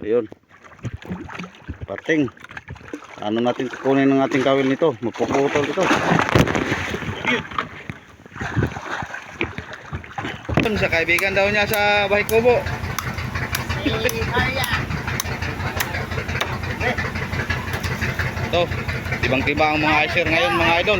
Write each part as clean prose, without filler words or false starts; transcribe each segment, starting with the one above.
Ayun. Pating. Ano natin kukunin ng ating kawil nito? Mapuputol ito. Sa kaibigan daw niya sa Bahay Kubo. Ito, tibang-tiba ang mga icer ngayon mga idol.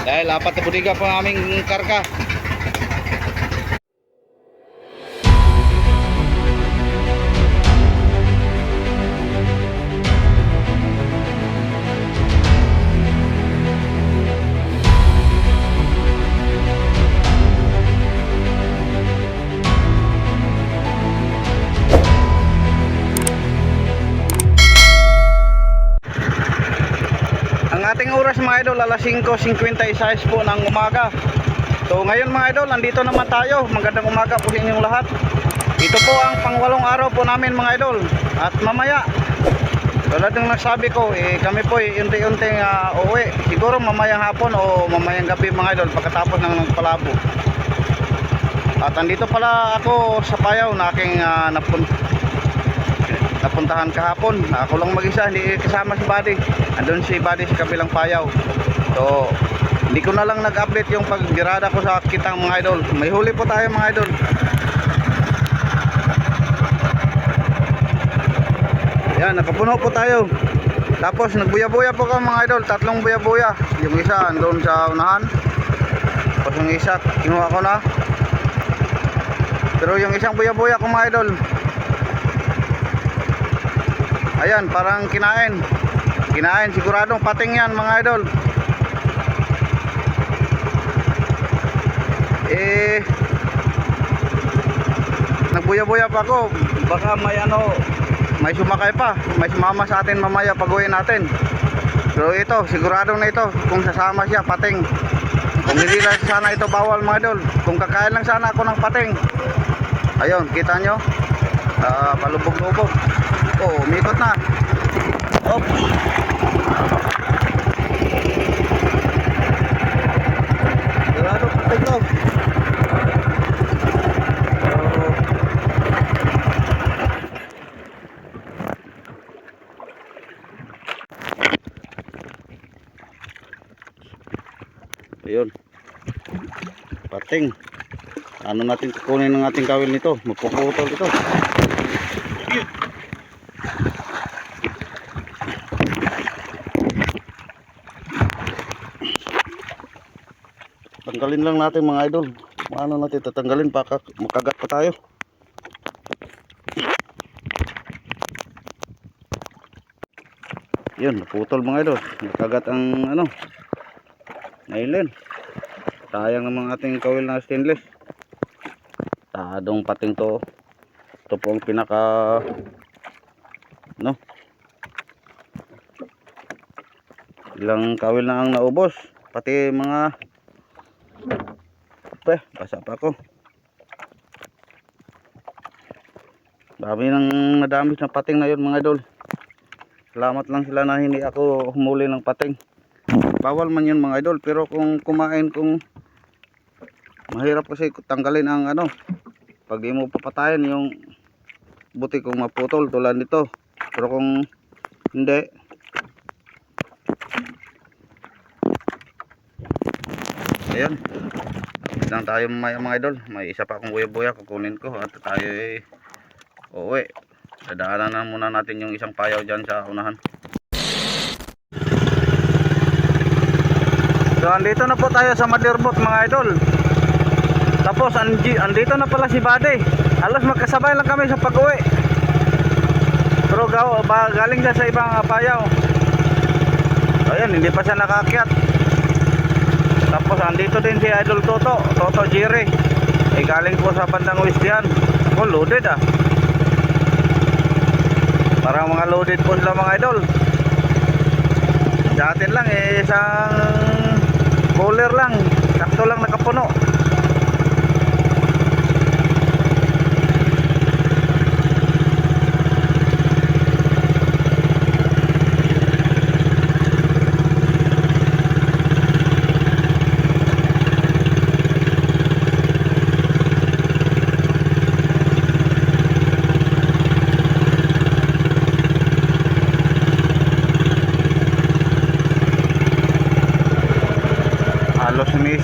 Dahil apat na budiga pa aming karga. Ating oras mga idol, alas 5:56 po ng umaga. So ngayon mga idol, nandito naman tayo. Magandang umaga po sa inyong lahat. Ito po ang pangwalong araw po namin mga idol. At mamaya, tulad ng nagsabi ko, kami po unti-unting uuwi. Siguro mamayang hapon o mamayang gabi mga idol, pagkatapos ng nagpalabo. At andito pala ako sa payaw na aking napuntahan kahapon. Ako lang mag-isa, hindi kasama si Buddy. Andun si Buddy sa kabilang payaw. So hindi ko na lang nag-update yung pagbirada ko sa kitang mga idol. May huli po tayo mga idol. Yan, nakapuno po tayo. Tapos nagbuya-buya po ka mga idol. 3 buya-buya. Yung isa andun sa unahan. Tapos yung isa kinuha ko na. Pero yung isang buya-buya ko mga idol, ayan, parang kinain. Siguradong pating yan mga idol. Nagbuya-buya pa ako. Baka may sumakay pa. May sumama sa atin mamaya pag-uwi natin. Pero ito, siguradong na ito. Kung sasama siya, pating. Kung hindi lang sana ito bawal mga idol. Kung kakain lang sana ako ng pating. Ayun, kita nyo. Palubog-lubog. Oh, umikot na. Op. Sigurado pating to. Ayun. Pating. Ano natin kukunin ng ating kawil nito? Magpuputol ito. Tanggalin lang natin mga idol. Paano natin tatanggalin? Baka makagat pa tayo. Yun, naputol mga idol. Nakagat ang nailin. Sayang naman ating kawil na stainless. Tadong pating to. Ito po ang pinaka ilang kawil na ang naubos. Pati mga basa pa ako. Dami nang nadami na pating na yun mga idol. Salamat lang sila na hindi ako humuli ng pating. Bawal man yun mga idol, pero kung kumain, kung mahirap kasi tanggalin ang pag di mo papatayin yung buti kung maputol tulad nito. Pero kung hindi, ayan, lang tayo mga idol. May isa pa akong buya-buya, kukunin ko at tayo uuwi. Dadaanan na muna natin yung isang payaw dyan sa unahan. So andito na po tayo sa Madirbot mga idol. Tapos andito na pala si Buddy. Halos magkasabay lang kami sa pag-uwi. Pero galing siya sa ibang payaw. Ayan, hindi pa siya nakaakyat. Tapos andito din si Idol Toto Jerry. Galing po sa bandang west yan. Loaded Parang mga loaded po sila mga idol. Sa atin lang isang cooler lang. Sakto lang nakapuno.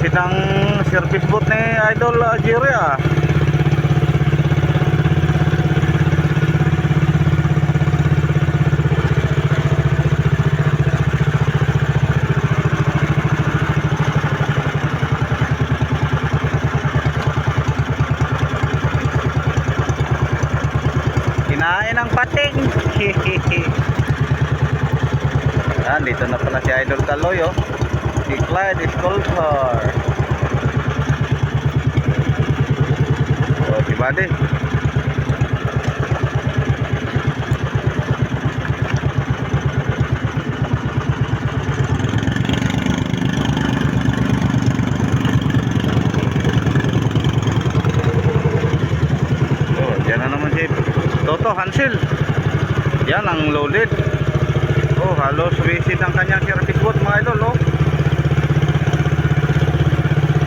Lupit ng service boat ni Idol Jerry ah. Kinain ng pating. Yan, dito na pala si Idol Kaloy oh. Si Clyde Sculptor. Oh, si Buddy. Oh, yan na naman si Toto Hansel. Yan ang loaded. Oh, halos visit ang kanyang service boat mga idol oh.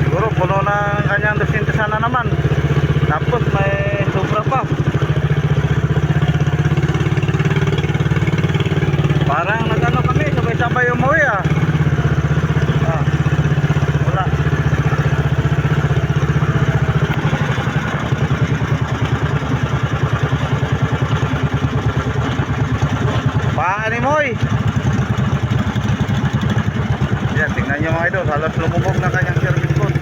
Siguro puno na ang kanyang dosinta sana naman. Tapos may sobra pa. Parang nagano kami, sabay-sabay umuwi ah. Ah, wala. Paani moy. Yan, tingnan nyo mga idol, halos lumubog na kanyang service boat.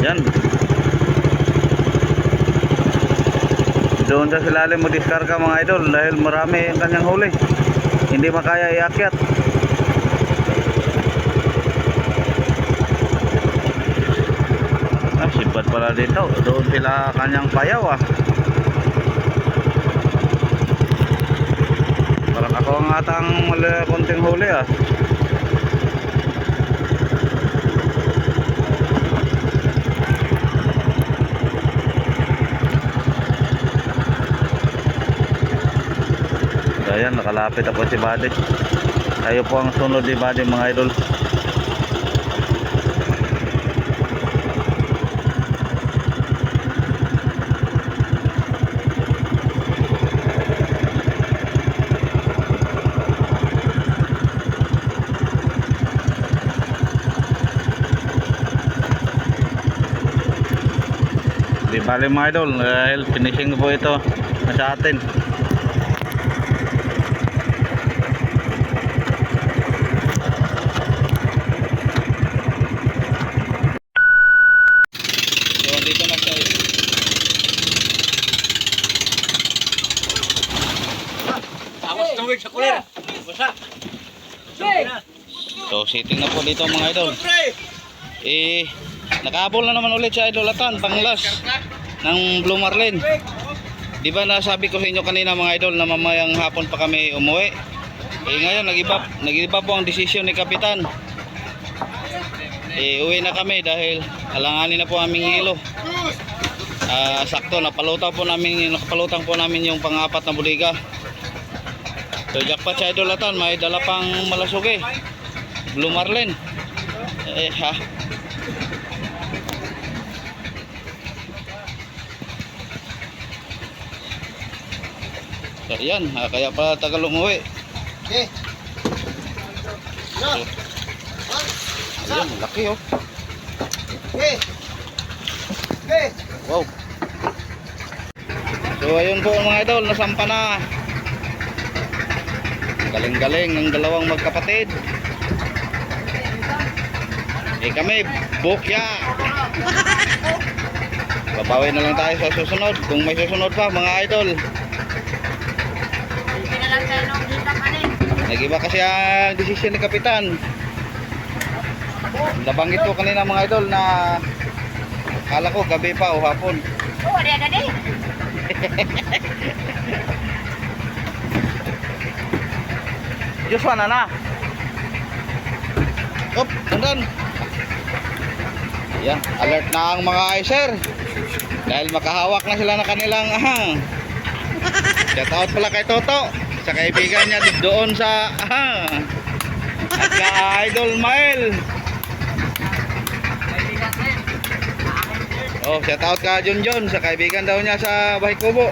Yan. Doon sa silalim mo diskarga mga idol dahil marami ang kanyang huli. Hindi makaya iakyat. Ah, sipad pala dito. Doon sila kanyang payaw ah. Parang ako ang atang konting huli ah. Ayan, nakalapit ako si Buddy. Tayo po ang sunod ni Buddy mga idol. Di bali mga idol, dahil finishing po ito sa atin. So sitting na po dito mga idol. Nakahabol na naman ulit sa idolatan panglas ng Blue Marlin. Di ba nasabi ko sa inyo kanina mga idol na mamayang hapon pa kami umuwi. Ngayon nag-iba po ang desisyon ni Kapitan. Uwi na kami dahil alanganin na po aming hilo. Sakto nakapalutang po namin yung pang-apat na buliga. So jackpot sa idolatan, may dala pang malasugi Blue Marlin. So yan, kaya pa tagal umuwi. So, ayan, laki oh. Wow. So ayun po mga idol, nasampa na. Galing-galing ng dalawang magkapatid. Kami bukya. Babawi na lang tayo sa susunod kung may susunod pa mga idol. Nag-iba kasi ang desisyon ni Kapitan. Nabanggit ko kanina mga idol na kala ko gabi pa o hapon. Oh, ada deh. Joshua na. Op, tandaan. Yan, alert na ang mga icer. Dahil makahawak na sila ng kanilang shout out pala kay Toto sa kaibigan niya doon sa Ka-idol Mael. Oh, shout out ka Junjun sa kaibigan daw niya sa Bahay Kubo.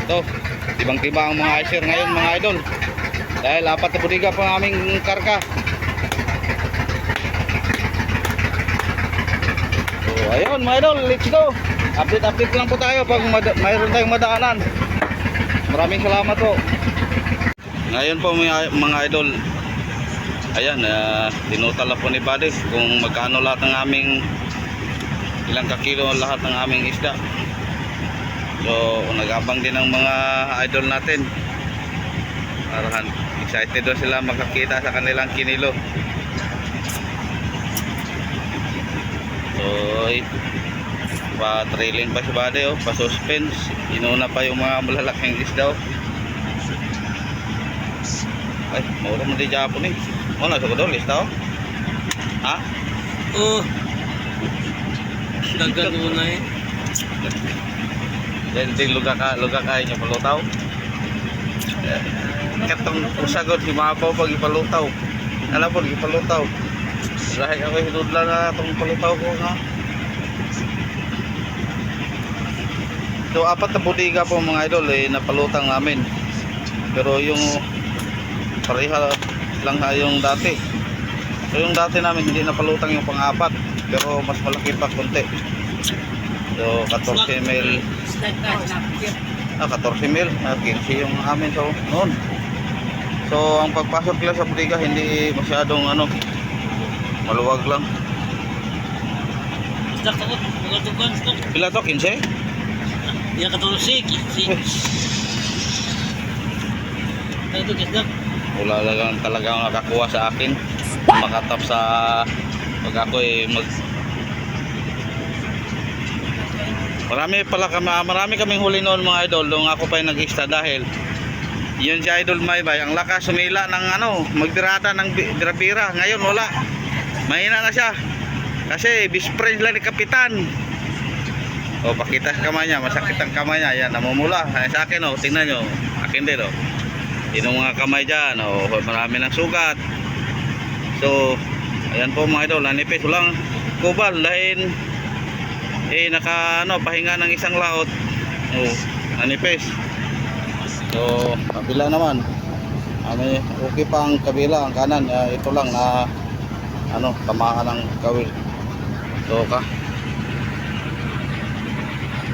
Ito, tibang-tiba ang mga icer ngayon mga idol. Dahil 4 na budiga pa ang aming karga. So, ayun mga idol, let's go. Update lang po tayo pag mayroon tayong madaanan. Maraming salamat po. Ngayon po mga idol, ayan, tinutal na po ni Buddy kung magkano lahat ng aming, ilang kakilo lahat ng aming isda. So nag-abang din ang mga idol natin. Parahan excited daw sila makakita sa kanilang kinilo. So pa-trailing pa si Buddy, oh, pa-suspense. Inuna pa yung mga malalaking isda. Ay, mura mo di Japon eh. Ano sa kudolis tao? Ha? Oh. Dagan muna eh. Yan din luga kayo niya palutaw. Katong usagod si Mapaw pag ipalutaw. Alam po, ipalutaw. Dahil ako hinudla na itong palutaw ko nga. So 4 na budiga po mga idol napalutang namin. Pero yung pareha lang yung dati. So yung dati namin hindi napalutang yung pang-4, pero mas malaki pa konti. So 14 mil. 14 mil, 15 yung amin so noon. So ang pagpasok nila sa budiga hindi masyadong maluwag lang. Stak ako, magatugan stak. Pila to, 15? Ya katulog Ito kisdak. Wala lang talagang nakakuha sa akin. Makatap sa pag ako marami kaming huli noon mga idol nung ako pa yung nag-ista dahil yun si Idol Maybay ang lakas sumila ng magdirata ng bira-bira. Ngayon wala, mahina na siya kasi bispray lang ni Kapitan. O pakita sa kamay niya, masakit ang kamay niya, yan namumula sa akin. Tingnan nyo, akin din yung mga kamay dyan, marami ng sugat. So ayan po mga idol, nanipis lang kubal dahil pahinga ng isang laot. Nanipis. So kabila naman okay pa ang kabila, ang kanan ito lang na tamaan ng kawil.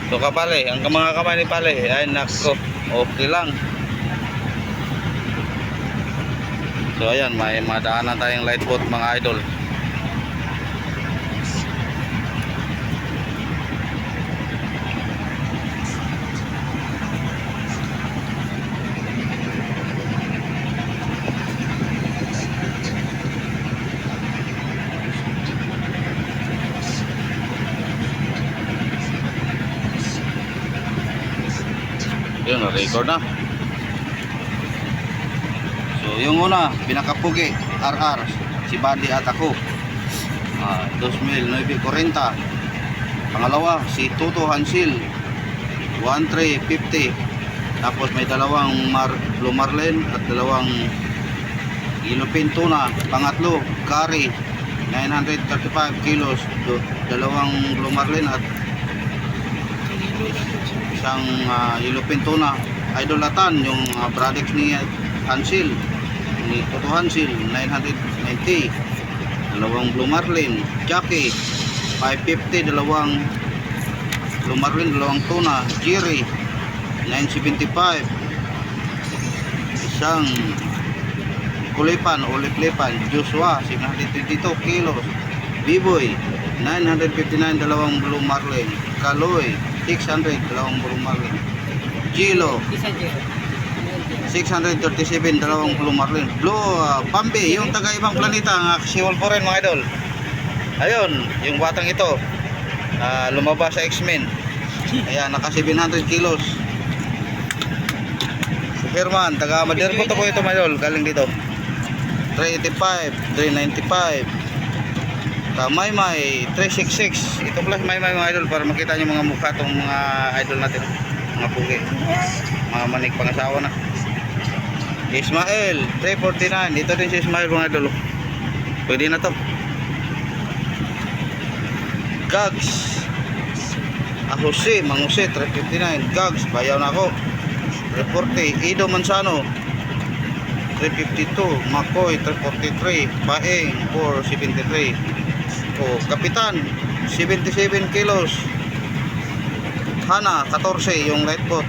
So kapale, ang mga kamay ni Pale ay nako, okay lang. So ayan, may madaanan tayong light boat mga idol. Yun, record na. So yung una, pinakapugi RR si Buddy at ako 2,940. Pangalawa si Tuto Hansil 1,350. Tapos may dalawang Blue Marlin at dalawang Yellowfin tuna. Pangatlo Kari 935 kilos, dalawang Blue Marlin at isang Yellowfin tuna. Idolatan yung products ni Hansil, ni Toto Hansil 990, dalawang Blue Marlin. Jackie 550, dalawang Blue Marlin, dalawang tuna. Jerry 975, isang kulipan o liplipan. Joshua 722 kilos. Biboy 959, dalawang Blue Marlin. Kaloy 600, dalawang Blue Marlin. Gilo 637, dalawang Blue Marlin. Blue Pambi, yung taga ibang planeta, ang si Wolverine mga idol. Ayun, yung batang ito lumabas sa X-Men. Ayan, naka 700 kilos. Si Herman, taga Maderbo to po ito mga idol, galing dito. 385, 395. Maymay 366. Ito pala Maymay mga idol para makita nyo mga mukha itong mga idol natin, mga pugi, mga manig pangasawa na. Ismael 349, dito din si Ismael mga idol. Pwede na to. Gags Jose Manguse 359, Gags bayaw na ako 340. Ido Manzano 352, Makoy 343, Baeng 473. Kapitan 77 kilos, Hana 14 yung light boat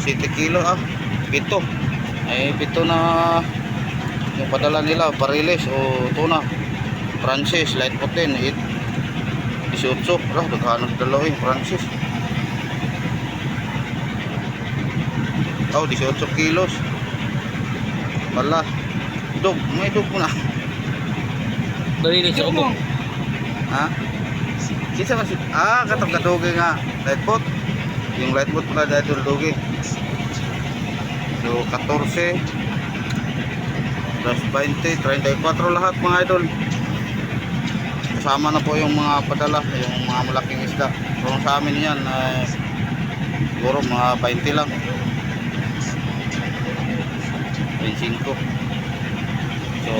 7 kilo pito na yung padala nila, Bariles o tuna. Francis light boat din 18, daghanon sa dalawa yung Francis. 18 kilos. Wala. May dog mo na. Barilis ako mo. Ha? Kisa mas katong kadugi nga light boat. Yung light boat pala dahil dugi. So 14 plus 20, 34 lahat mga idol. Kasama na po yung mga padala, yung mga malaking isda. Kung sa amin yan siguro mga 20 lang. 25. So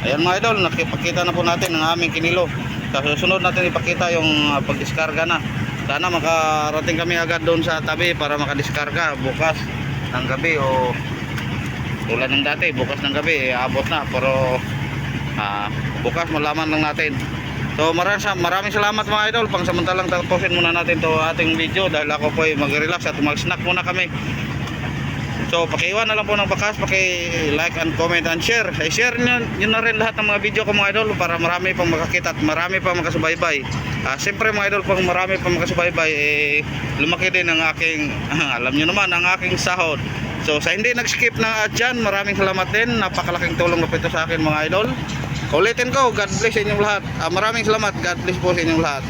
ayan mga idol, nakipakita na po natin ang aming kinilo. Sa susunod natin ipakita yung pagdiskarga na. Sana makarating kami agad doon sa tabi para makadiskarga bukas ng gabi o tulad ng dati, bukas ng gabi abot na, pero bukas malaman lang natin. So maraming salamat mga idol. Pangsamantalang tapusin muna natin to ating video dahil ako po ay mag-relax at mag-snack muna kami. So pakiiwan na lang po ng bakas, paki-like and comment and share. I-share nyo na rin lahat ng mga video ko mga idol para marami pang makakita at marami pang makasubaybay. Siyempre mga idol, pang marami pang makasubaybay, lumaki din ang aking, alam nyo naman, ang aking sahod. So sa hindi nag-skip na dyan, maraming salamat din. Napakalaking tulong na po ito sa akin mga idol. Ulitin ko, God bless sa inyong lahat. Maraming salamat, God bless po sa inyong lahat.